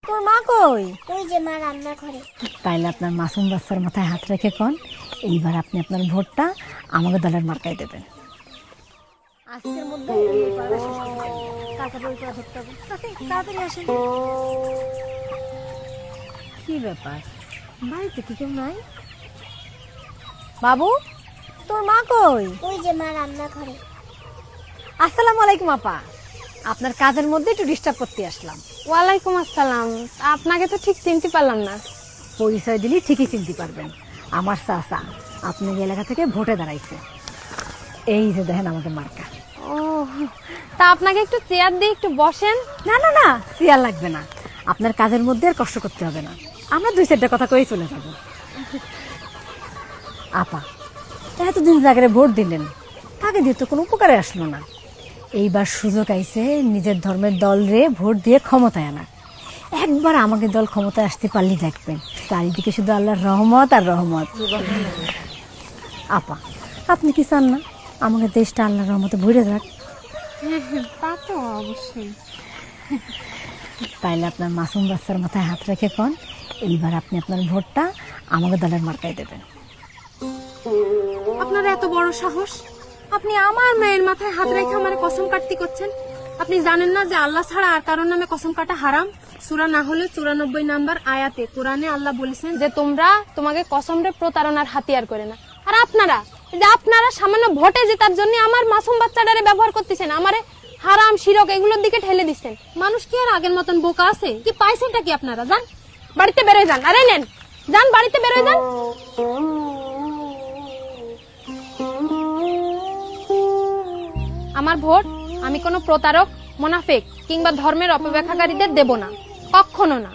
তোর মা কই? ওই যে মা রান্না করে। তাইলে আপনার মাসুম বাচ্চার মাথায় হাত রেখে কোন এইবার আপনি আপনার ভোটটা আমাকে দলের মার্কায় দেবেন। আজকের মধ্যে এই পড়াটা শেষ করতে হবে। কালকে বই পড়া ধরতে হবে। তাড়াতাড়ি আসেন। কি ব্যাপার, বাড়িতে কি কেউ নাই? বাবু, তোর মা কই? ওই যে মা রান্না করে। আসসালামু আলাইকুম আপা, আপনার কাজের মধ্যে একটু ডিস্টার্ব করতে আসলাম। ওয়ালাইকুম আসসালাম। আপনাকে তো ঠিক চিনতে পারলাম না। পরিচয় দিলে ঠিকই চিনতে পারবেন, আমার চাচা আপনার এলাকা থেকে ভোটে দাঁড়াইছে। এই যে দেখেন আমাকে মার্কা। ও, তা আপনাকে একটু চেয়ার দিয়ে একটু বসেন। না না না, চেয়ার লাগবে না, আপনার কাজের মধ্যে আর কষ্ট করতে হবে না, আমরা দুই চারটা কথা কই চলে যাব। আপা, এতদিন জায়গায় ভোট দিলেন, তাকে দিয়ে তো কোনো উপকারে আসলো না। এইবার সুযোগ আইছে নিজের ধর্মের দল রে ভোট দিয়ে ক্ষমতায় আনা। একবার আমাকে দল ক্ষমতায় আসতে পারলি দেখবেন চারিদিকে শুধু আল্লাহর রহমত আর রহমত। আপা, আপনি কি চান না আমাকে দেশটা আল্লাহর রহমতে ভরে যাক? তা তো অবশ্যই। তাইলে আপনার মাসুম বাচ্চার মাথায় হাত রেখে কোন এইবার আপনি আপনার ভোটটা আমাকে দলের মার্কায় দেবেন। আপনার এত বড় সাহস, আপনি আমার মেয়ের মাথায় হাত রেখে আমার কসম কাটতে করছেন? আপনি জানেন না যে আল্লাহ ছাড়া আর কারোর নামে কসম কাটা হারাম? সূরা না হলে 94 নাম্বার আয়াতে কোরআনে আল্লাহ বলেছেন যে তোমরা তোমাকে কসমরে প্রতারণার হাতিয়ার করে না। আর আপনারা সামান্য ভোটে জেতার জন্য আমার মাসুম বাচ্চাটারে ব্যবহার করতেছেন, আমারে হারাম শিরক এগুলোর দিকে ঠেলে দিচ্ছেন। মানুষ কি আর আগের মতন বোকা আছে? কি পাইছেনটা কি আপনারা? যান বাড়িতে বেরোয় যান। আরে নেন, যান বাড়িতে বেরোয় যান। আমার ভোট আমি কোনো প্রতারক, মুনাফিক কিংবা ধর্মের অপব্যাখ্যাকারীদের দেব না, কখনো না।